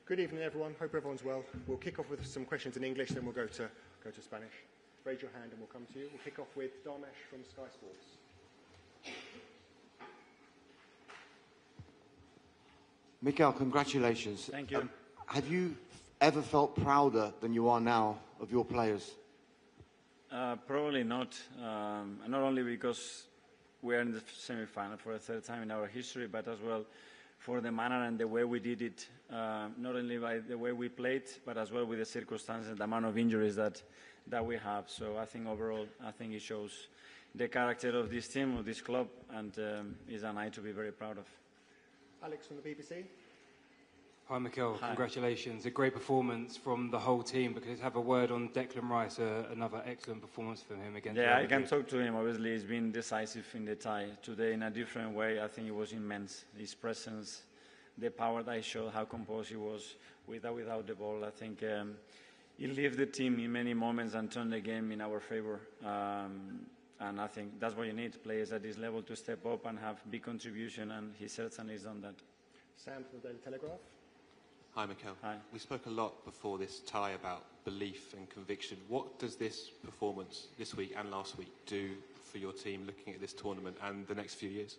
Good evening, everyone. Hope everyone's well. We'll kick off with some questions in English, then we'll go to Spanish. Raise your hand and we'll come to you. We'll kick off with Dharmesh from Sky Sports. Mikel, congratulations. Thank you. Have you ever felt prouder than you are now of your players? Probably not. Not only because we are in the semi-final for the third time in our history, but as well for the manner and the way we did it, not only by the way we played, but as well with the circumstances, the amount of injuries that we have. So I think overall, I think it shows the character of this team, of this club, and is a night to be very proud of. Alex from the BBC. Hi, Mikel. Hi. Congratulations. A great performance from the whole team. Because have a word on Declan Rice, another excellent performance from him against Yeah, Real I can Madrid. talk to him. Obviously, he's been decisive in the tie. Today, in a different way, I think it was immense. His presence, the power that he showed, how composed he was with or without the ball. I think he lifted the team in many moments and turned the game in our favor. And I think that's what you need, players at this level to step up and have big contribution, and he certainly has done that. Sam from the Daily Telegraph. Hi, Mikel. Hi. We spoke a lot before this tie about belief and conviction. What does this performance this week and last week do for your team looking at this tournament and the next few years?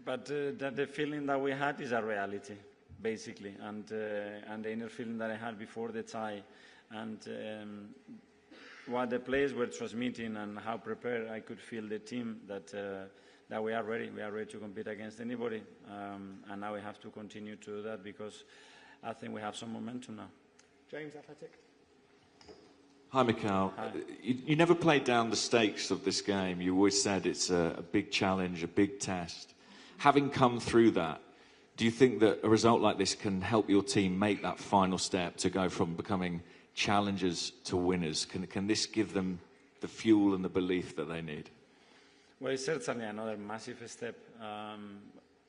But the feeling that we had is a reality, basically, and the inner feeling that I had before the tie, and what the players were transmitting and how prepared I could feel the team that we are ready. We are ready to compete against anybody, and now we have to continue to do that because I think we have some momentum now. James, Athletic. Hi, Mikel. Hi. You never played down the stakes of this game. You always said it's a big challenge, a big test. Having come through that, do you think that a result like this can help your team make that final step to go from becoming challengers to winners? Can this give them the fuel and the belief that they need? Well, it's certainly another massive step.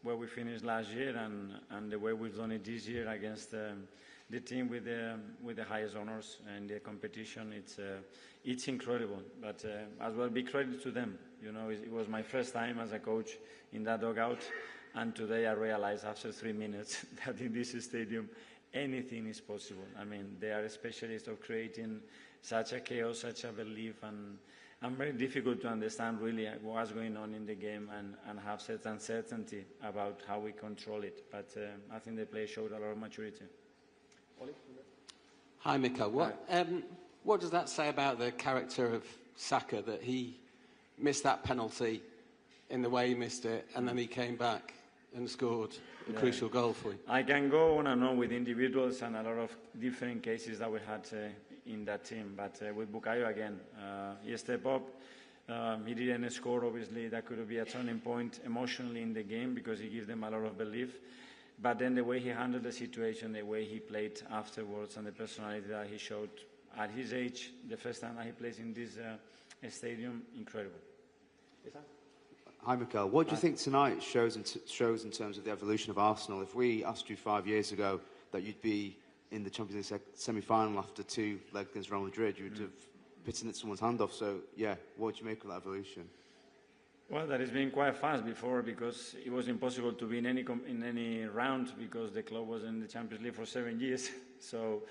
Where we finished last year and the way we've done it this year against the team with the highest honors in the competition, it's incredible. But as well, big credit to them. You know, it was my first time as a coach in that dugout, and today I realized after 3 minutes that in this stadium anything is possible. I mean, they are specialists of creating such a chaos, such a belief, and very difficult to understand really what's going on in the game and have certain certainty about how we control it. But I think the players showed a lot of maturity. Hi, Mikel. What does that say about the character of Saka, that he missed that penalty in the way he missed it, and then he came back and scored a crucial goal for you? I can go on and on with individuals and a lot of different cases that we had in that team, but with Bukayo again, he stepped up. He didn't score, obviously. That could be a turning point emotionally in the game because he gives them a lot of belief. But then the way he handled the situation, the way he played afterwards, and the personality that he showed at his age, the first time that he plays in this stadium, incredible. Hi, Mikel. What do you think tonight shows in terms of the evolution of Arsenal? If we asked you 5 years ago that you'd be in the Champions League semi-final after 2 legs against Real Madrid, you would have bitten someone's hand off. So, yeah, what do you make of that evolution? Well, that has been quite fast before because it was impossible to be in any round because the club was in the Champions League for 7 years. So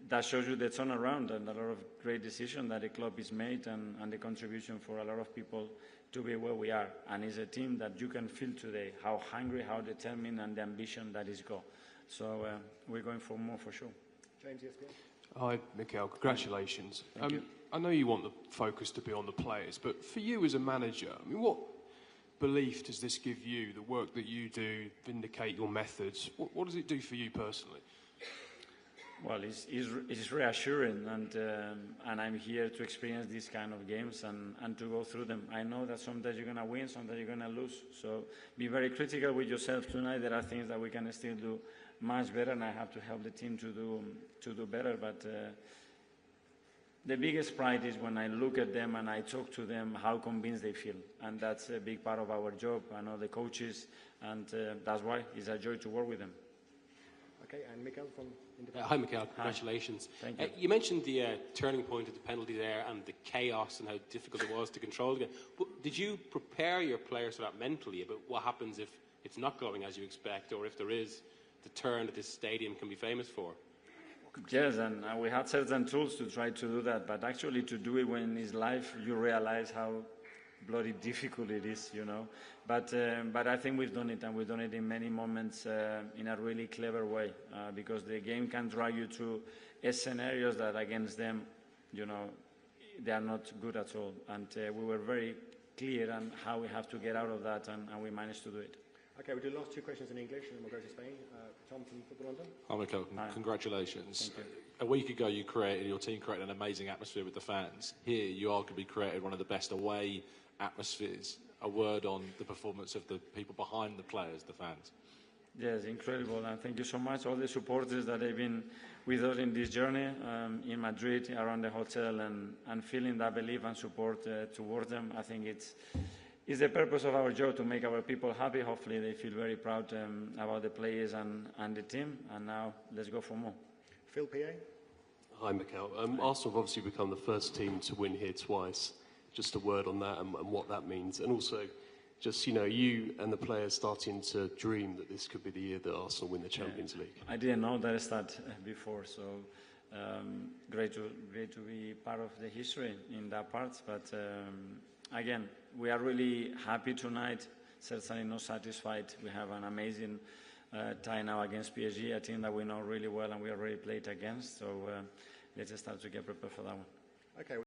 that shows you the turnaround and a lot of great decisions that the club has made and the contribution for a lot of people to be where we are. And it's a team that you can feel today, how hungry, how determined, and the ambition that is got. So we're going for more for sure. James, yes, go. Hi, Mikel. Congratulations. Thank you. I know you want the focus to be on the players, but for you as a manager, I mean, what belief does this give you, the work that you do, vindicate your methods? What does it do for you personally? Well, it's reassuring, and I'm here to experience these kind of games and to go through them. I know that sometimes you're going to win, sometimes you're going to lose. So be very critical with yourself tonight. There are things that we can still do much better, and I have to help the team to do better. But the biggest pride is when I look at them and I talk to them, how convinced they feel. And that's a big part of our job. I know the coaches, and that's why it's a joy to work with them. Okay, and Mikel from Independent. Hi, Mikel. Congratulations. Thank you. You mentioned the turning point of the penalty there and the chaos and how difficult it was to control the game. But did you prepare your players for that mentally about what happens if it's not going as you expect, or if there is the turn that this stadium can be famous for. Yes, and we had certain tools to try to do that, but actually to do it when it's live, you realize how bloody difficult it is, you know. But I think we've done it, and we've done it in many moments in a really clever way, because the game can drag you to scenarios that against them, you know, they are not good at all. And we were very clear on how we have to get out of that, and we managed to do it. Okay, we'll do the last two questions in English, and then we'll go to Spain. Tom from Football London. Hi, Mikel. Hi. Congratulations. Thank you. A week ago, your team created an amazing atmosphere with the fans. Here, you arguably created one of the best away atmospheres. A word on the performance of the people behind the players, the fans. Yes, incredible, and thank you so much, all the supporters that have been with us in this journey in Madrid, around the hotel, and feeling that belief and support towards them. I think it's the purpose of our job to make our people happy. Hopefully they feel very proud about the players and the team, and now let's go for more. Phil, PA. Hi, Mikel. Arsenal have obviously become the first team to win here twice. Just a word on that and what that means. And also, just, you know, you and the players starting to dream that this could be the year that Arsenal win the Champions League. I didn't know that start before, so great to be part of the history in that part. But again, we are really happy tonight, certainly not satisfied. We have an amazing tie now against PSG, a team that we know really well and we already played against. So let's start to get prepared for that one. Okay.